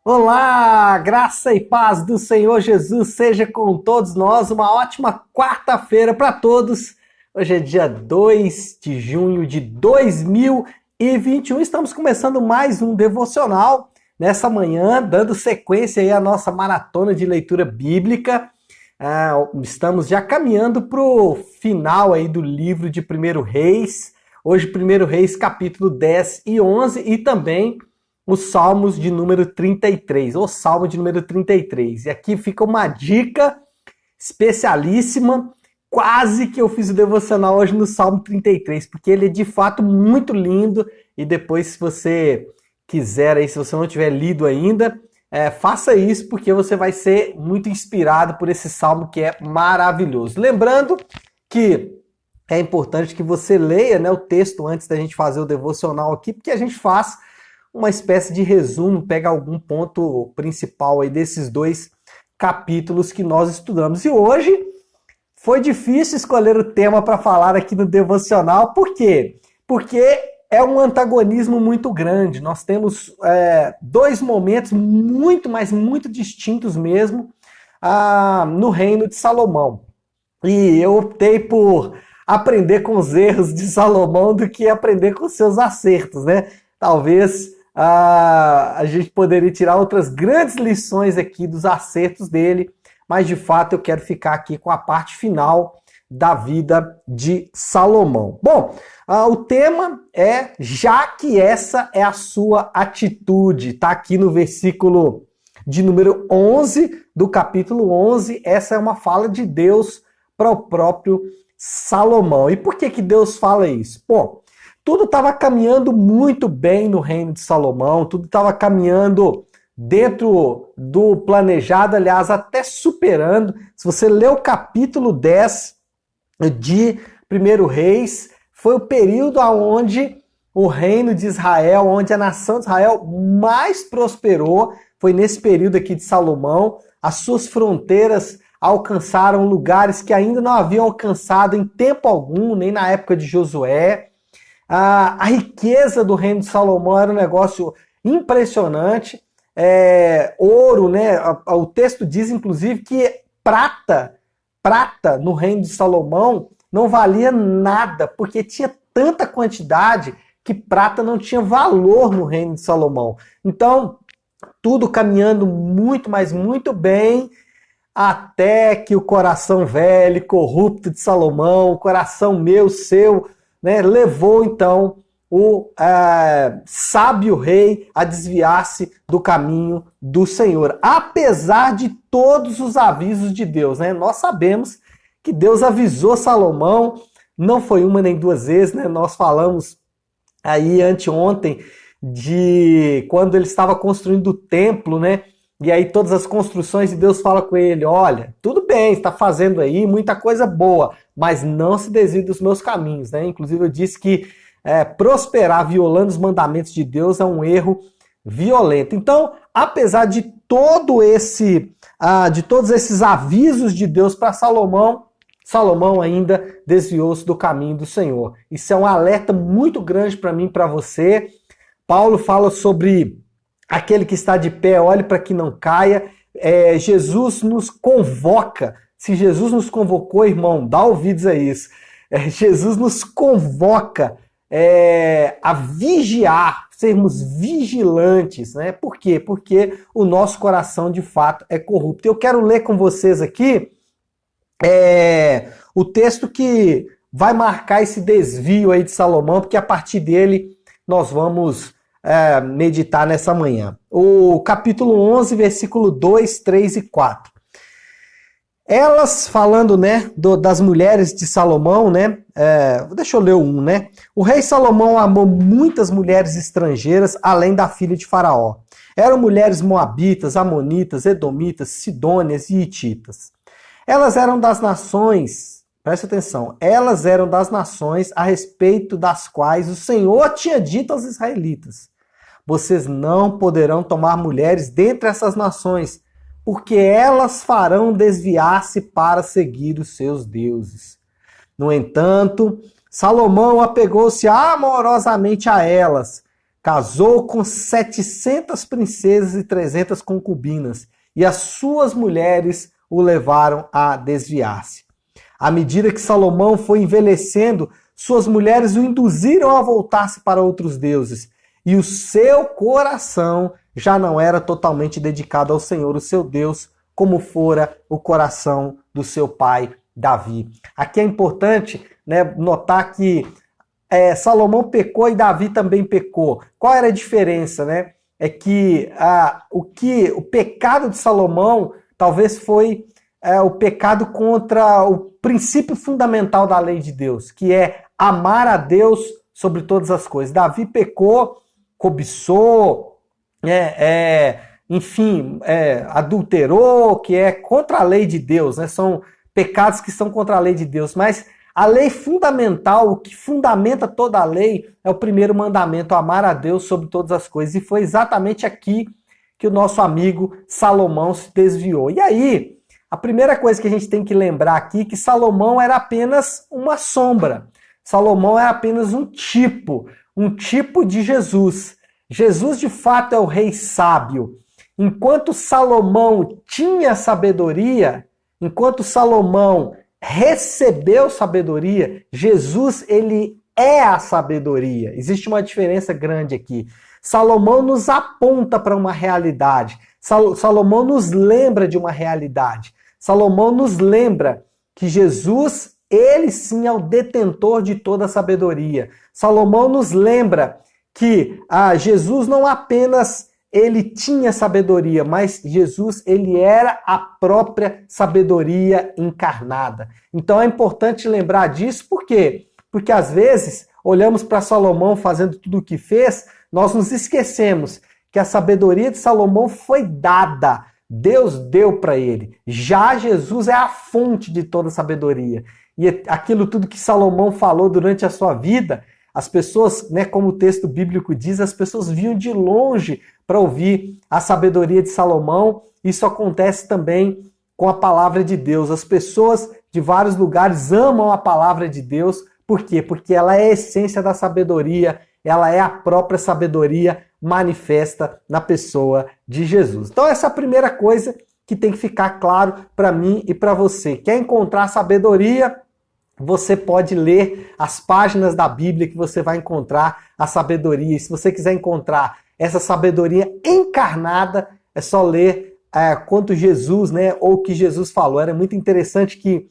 Olá, graça e paz do Senhor Jesus seja com todos nós. Uma ótima quarta-feira para todos. Hoje é dia 2 de junho de 2021. Estamos começando mais um devocional nessa manhã, dando sequência aí à nossa maratona de leitura bíblica. Estamos já caminhando para o final aí do livro de 1 Reis. Hoje, 1 Reis, capítulo 10 e 11 e também os Salmos de número 33, ou Salmo de número 33. E aqui fica uma dica especialíssima, quase que eu fiz o devocional hoje no Salmo 33, porque ele é de fato muito lindo, e depois se você quiser, aí, se você não tiver lido ainda, faça isso, porque você vai ser muito inspirado por esse Salmo que é maravilhoso. Lembrando que é importante que você leia, né, o texto antes da gente fazer o devocional aqui, porque a gente faz uma espécie de resumo, pega algum ponto principal aí desses dois capítulos que nós estudamos. E hoje foi difícil escolher o tema para falar aqui no devocional. Por quê? Porque é um antagonismo muito grande. Nós temos dois momentos muito, mas muito distintos mesmo no reino de Salomão. E eu optei por aprender com os erros de Salomão do que aprender com seus acertos, né? Talvez a gente poderia tirar outras grandes lições aqui dos acertos dele, mas de fato eu quero ficar aqui com a parte final da vida de Salomão. Bom, o tema é já que essa é a sua atitude, tá aqui no versículo de número 11 do capítulo 11, essa é uma fala de Deus para o próprio Salomão. E por que Deus fala isso? Bom, tudo estava caminhando muito bem no reino de Salomão, tudo estava caminhando dentro do planejado, aliás, até superando. Se você ler o capítulo 10 de 1 Reis, foi o período onde o reino de Israel, onde a nação de Israel mais prosperou, foi nesse período aqui de Salomão. As suas fronteiras alcançaram lugares que ainda não haviam alcançado em tempo algum, nem na época de Josué. A riqueza do reino de Salomão era um negócio impressionante. Ouro, né? O texto diz, inclusive, que prata no reino de Salomão não valia nada, porque tinha tanta quantidade que prata não tinha valor no reino de Salomão. Então, tudo caminhando muito, mas muito bem, até que o coração velho e corrupto de Salomão, o coração meu, seu, né, levou então o sábio rei a desviar-se do caminho do Senhor, apesar de todos os avisos de Deus, né? Nós sabemos que Deus avisou Salomão, não foi uma nem duas vezes, né? Nós falamos aí anteontem de quando ele estava construindo o templo, né? E aí todas as construções, e Deus fala com ele, olha, tudo bem, está fazendo aí muita coisa boa, mas não se desvie dos meus caminhos, né? Inclusive eu disse que prosperar violando os mandamentos de Deus é um erro violento. Então, apesar de todos esses avisos de Deus para Salomão, Salomão ainda desviou-se do caminho do Senhor. Isso é um alerta muito grande para mim e para você. Paulo fala sobre aquele que está de pé, olhe para que não caia. Jesus nos convoca. Se Jesus nos convocou, irmão, dá ouvidos a isso. Jesus nos convoca a vigiar, sermos vigilantes, né? Por quê? Porque o nosso coração, de fato, é corrupto. Eu quero ler com vocês aqui o texto que vai marcar esse desvio aí de Salomão, porque a partir dele nós vamos meditar nessa manhã. O capítulo 11, versículo 2, 3 e 4. Elas falando, né, das mulheres de Salomão, né, deixa eu ler um, né. O rei Salomão amou muitas mulheres estrangeiras, além da filha de Faraó. Eram mulheres moabitas, amonitas, edomitas, sidônias e hititas. Elas eram das nações, preste atenção, elas eram das nações a respeito das quais o Senhor tinha dito aos israelitas: vocês não poderão tomar mulheres dentre essas nações, porque elas farão desviar-se para seguir os seus deuses. No entanto, Salomão apegou-se amorosamente a elas, casou com 700 princesas e 300 concubinas, e as suas mulheres o levaram a desviar-se. À medida que Salomão foi envelhecendo, suas mulheres o induziram a voltar-se para outros deuses, e o seu coração já não era totalmente dedicado ao Senhor, o seu Deus, como fora o coração do seu pai Davi. Aqui é importante, né, notar que Salomão pecou e Davi também pecou. Qual era a diferença, né? É que o pecado de Salomão talvez foi o pecado contra o princípio fundamental da lei de Deus, que é amar a Deus sobre todas as coisas. Davi pecou, cobiçou, adulterou, que é contra a lei de Deus, né? São pecados que são contra a lei de Deus, mas a lei fundamental, o que fundamenta toda a lei, é o primeiro mandamento, amar a Deus sobre todas as coisas. E foi exatamente aqui que o nosso amigo Salomão se desviou. E aí, a primeira coisa que a gente tem que lembrar aqui é que Salomão era apenas uma sombra. Salomão era apenas um tipo de Jesus. Jesus, de fato, é o rei sábio. Enquanto Salomão tinha sabedoria, enquanto Salomão recebeu sabedoria, Jesus, ele é a sabedoria. Existe uma diferença grande aqui. Salomão nos aponta para uma realidade. Salomão nos lembra de uma realidade. Salomão nos lembra que Jesus, ele sim é o detentor de toda a sabedoria. Salomão nos lembra que Jesus não apenas ele tinha sabedoria, mas Jesus, ele era a própria sabedoria encarnada. Então é importante lembrar disso, por quê? Porque às vezes olhamos para Salomão fazendo tudo o que fez, nós nos esquecemos que a sabedoria de Salomão foi dada, Deus deu para ele. Já Jesus é a fonte de toda sabedoria. E aquilo tudo que Salomão falou durante a sua vida, as pessoas, né, como o texto bíblico diz, as pessoas vinham de longe para ouvir a sabedoria de Salomão. Isso acontece também com a palavra de Deus. As pessoas de vários lugares amam a palavra de Deus. Por quê? Porque ela é a essência da sabedoria, ela é a própria sabedoria manifesta na pessoa de Jesus. Então essa é a primeira coisa que tem que ficar claro para mim e para você. Quer encontrar sabedoria? Você pode ler as páginas da Bíblia que você vai encontrar a sabedoria. E se você quiser encontrar essa sabedoria encarnada, é só ler quanto Jesus, né, ou o que Jesus falou. Era muito interessante que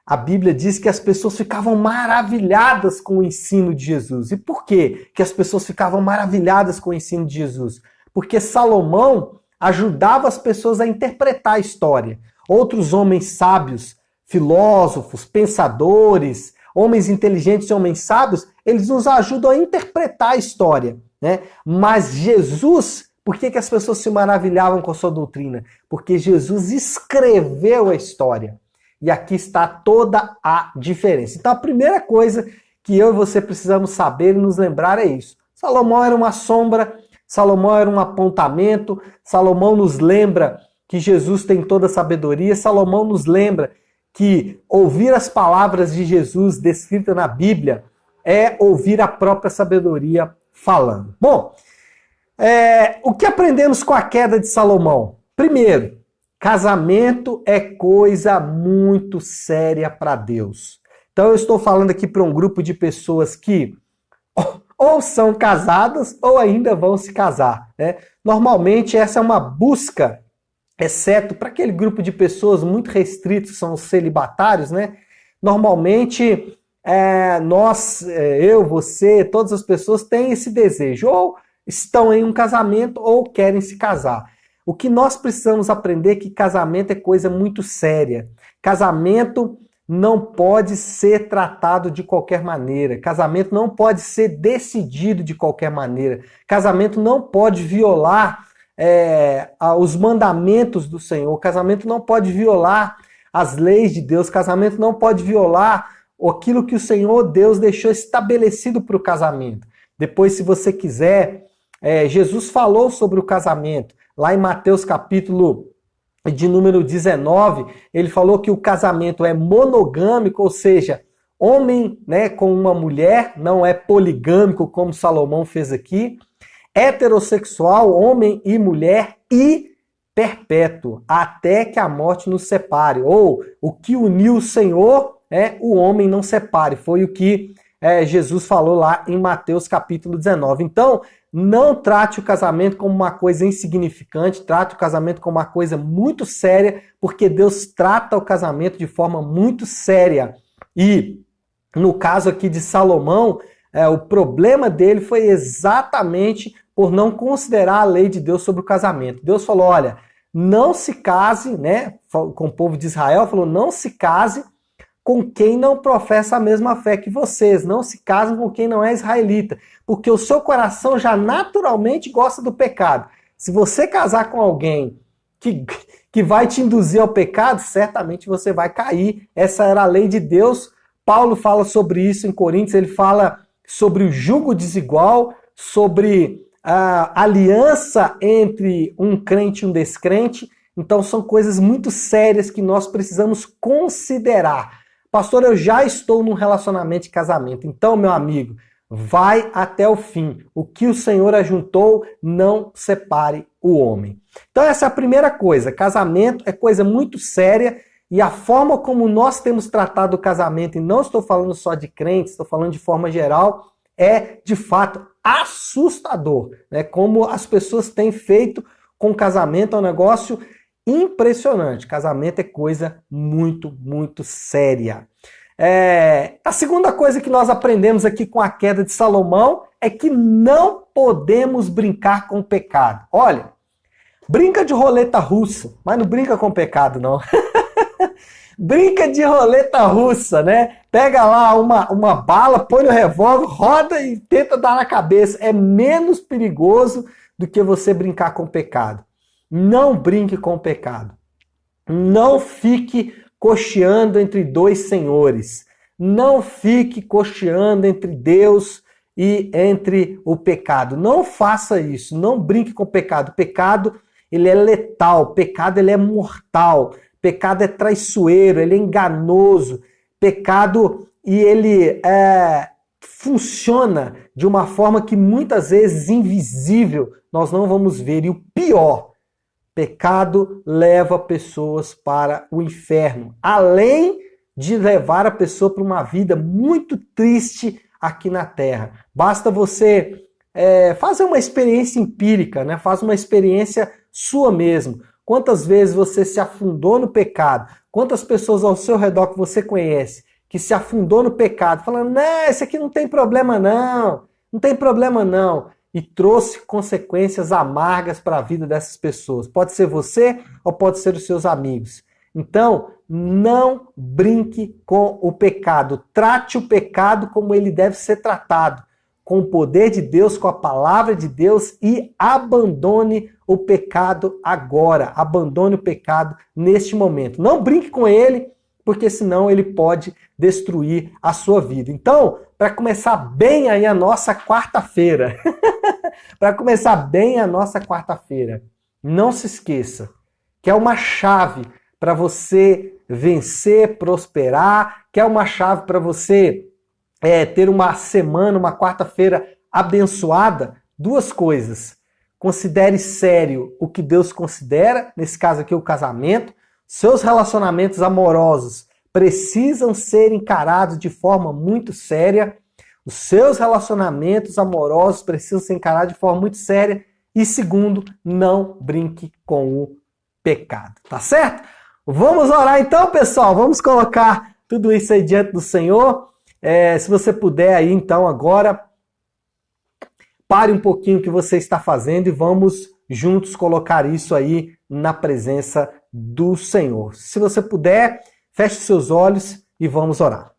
a Bíblia diz que as pessoas ficavam maravilhadas com o ensino de Jesus. E por quê que as pessoas ficavam maravilhadas com o ensino de Jesus? Porque Salomão ajudava as pessoas a interpretar a história. Outros homens sábios, filósofos, pensadores, homens inteligentes e homens sábios, eles nos ajudam a interpretar a história, né? Mas Jesus, por que as pessoas se maravilhavam com a sua doutrina? Porque Jesus escreveu a história. E aqui está toda a diferença. Então a primeira coisa que eu e você precisamos saber e nos lembrar é isso. Salomão era uma sombra, Salomão era um apontamento, Salomão nos lembra que Jesus tem toda a sabedoria, Salomão nos lembra que ouvir as palavras de Jesus descritas na Bíblia é ouvir a própria sabedoria falando. Bom, o que aprendemos com a queda de Salomão? Primeiro, casamento é coisa muito séria para Deus. Então eu estou falando aqui para um grupo de pessoas que ou são casadas ou ainda vão se casar, né? Normalmente essa é uma busca, exceto para aquele grupo de pessoas muito restritos, são os celibatários, né? Normalmente nós, eu, você, todas as pessoas têm esse desejo, ou estão em um casamento ou querem se casar. O que nós precisamos aprender é que casamento é coisa muito séria. Casamento não pode ser tratado de qualquer maneira. Casamento não pode ser decidido de qualquer maneira. Casamento não pode violar os mandamentos do Senhor. Casamento não pode violar as leis de Deus. Casamento não pode violar aquilo que o Senhor Deus deixou estabelecido para o casamento. Depois, se você quiser, Jesus falou sobre o casamento. Lá em Mateus capítulo de número 19, ele falou que o casamento é monogâmico, ou seja, homem, né, com uma mulher, não é poligâmico como Salomão fez aqui. heterossexual, homem e mulher, e perpétuo, até que a morte nos separe. Ou o que uniu o Senhor, o homem não separe. Foi o que Jesus falou lá em Mateus capítulo 19. Então, não trate o casamento como uma coisa insignificante, trate o casamento como uma coisa muito séria, porque Deus trata o casamento de forma muito séria. E no caso aqui de Salomão, o problema dele foi exatamente por não considerar a lei de Deus sobre o casamento. Deus falou, olha, não se case, né, com o povo de Israel, falou, não se case com quem não professa a mesma fé que vocês, não se casem com quem não é israelita, porque o seu coração já naturalmente gosta do pecado. Se você casar com alguém que vai te induzir ao pecado, certamente você vai cair. Essa era a lei de Deus. Paulo fala sobre isso em Coríntios, ele fala sobre o jugo desigual, sobre a aliança entre um crente e um descrente. Então são coisas muito sérias que nós precisamos considerar. Pastor, eu já estou num relacionamento de casamento. Então, meu amigo, vai até o fim. O que o Senhor ajuntou, não separe o homem. Então essa é a primeira coisa. Casamento é coisa muito séria e a forma como nós temos tratado o casamento, e não estou falando só de crentes, estou falando de forma geral, é de fato assustador, né? Como as pessoas têm feito com o casamento, é um negócio impressionante. Casamento é coisa muito, muito séria. A segunda coisa que nós aprendemos aqui com a queda de Salomão é que não podemos brincar com o pecado. Olha, brinca de roleta russa, mas não brinca com o pecado, não. Brinca de roleta russa, né? Pega lá uma bala, põe no revólver, roda e tenta dar na cabeça. É menos perigoso do que você brincar com o pecado. Não brinque com o pecado. Não fique cocheando entre dois senhores. Não fique cocheando entre Deus e entre o pecado. Não faça isso. Não brinque com o pecado. O pecado, ele é letal. O pecado, ele é mortal. O pecado é traiçoeiro, ele é enganoso. Pecado, e ele funciona de uma forma que muitas vezes invisível nós não vamos ver. E o pior, pecado leva pessoas para o inferno, além de levar a pessoa para uma vida muito triste aqui na Terra. Basta você fazer uma experiência empírica, né? Faz uma experiência sua mesmo. Quantas vezes você se afundou no pecado? Quantas pessoas ao seu redor que você conhece que se afundou no pecado, falando, não, esse aqui não tem problema não, não tem problema não. E trouxe consequências amargas para a vida dessas pessoas. Pode ser você ou pode ser os seus amigos. Então, não brinque com o pecado. Trate o pecado como ele deve ser tratado. Com o poder de Deus, com a palavra de Deus, e abandone o pecado agora. Abandone o pecado neste momento. Não brinque com ele, porque senão ele pode destruir a sua vida. Então, para começar bem aí a nossa quarta-feira, não se esqueça que é uma chave para você vencer, prosperar, que é uma chave para você ter uma semana, uma quarta-feira abençoada. Duas coisas. Considere sério o que Deus considera, nesse caso aqui o casamento. Seus relacionamentos amorosos precisam ser encarados de forma muito séria. Os seus relacionamentos amorosos precisam ser encarados de forma muito séria. E segundo, não brinque com o pecado. Tá certo? Vamos orar então, pessoal. Vamos colocar tudo isso aí diante do Senhor. Se você puder aí, então, agora, pare um pouquinho o que você está fazendo e vamos juntos colocar isso aí na presença do Senhor. Se você puder, feche seus olhos e vamos orar.